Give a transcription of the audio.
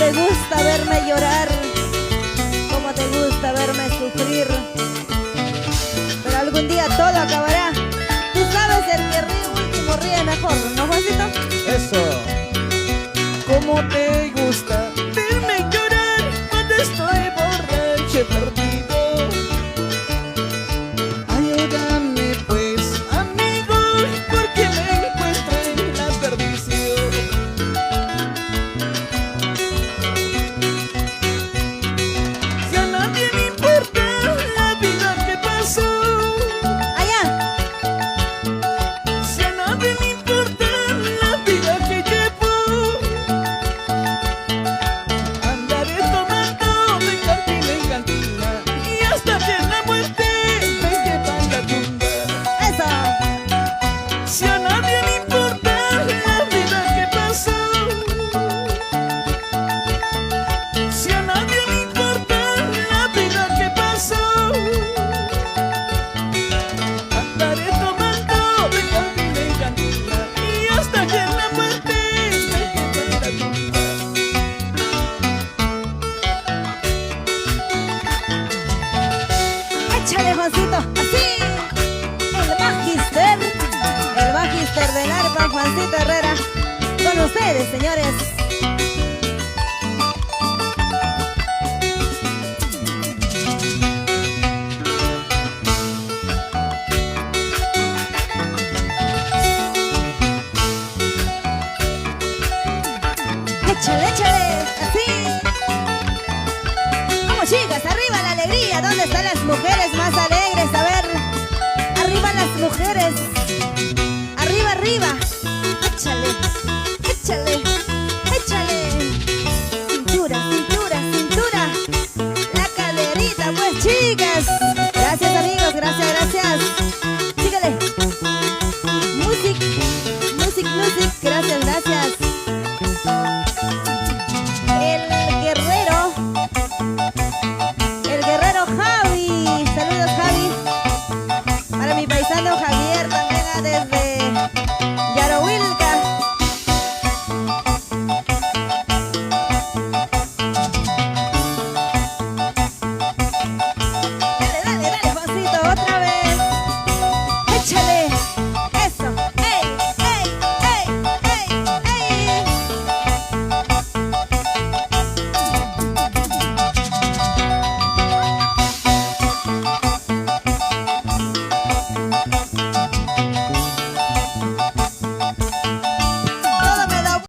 te gusta verme llorar, cómo te gusta verme sufrir. Pero algún día todo acabará. Tú sabes, el que ríe último ríe mejor, ¿no, Juancito? Eso. ¿Cómo te gusta verme llorar cuando estoy borracho y perdido? Ayúdame pues, amigo, porque me encuentro en la perdición. Si a nadie le importa la vida que pasó, Allá. si a nadie le importa la vida que llevo, andaré tomando de cantina en cantina y hasta que la muerte me lleve a la tumba. Eso. Si a nadie le importa la vida que pasó, si a nadie le importa la vida que pasó, andaré tomando de cantina en cantina y hasta que la muerte me lleve a la tumba. Échale, Juancito, así. El magister del arpa, Juancito Herrera. Con ustedes, señores. Échale, échale, así. Vamos, chicas, arriba la alegría. ¿Dónde están las mujeres más alegres? A ver, arriba las mujeres. Arriba, arriba. Échale, échale, échale. Cintura, cintura, cintura. La caderita, pues, chicas. Gracias, amigos, gracias, gracias. Síguele. Music, music, music.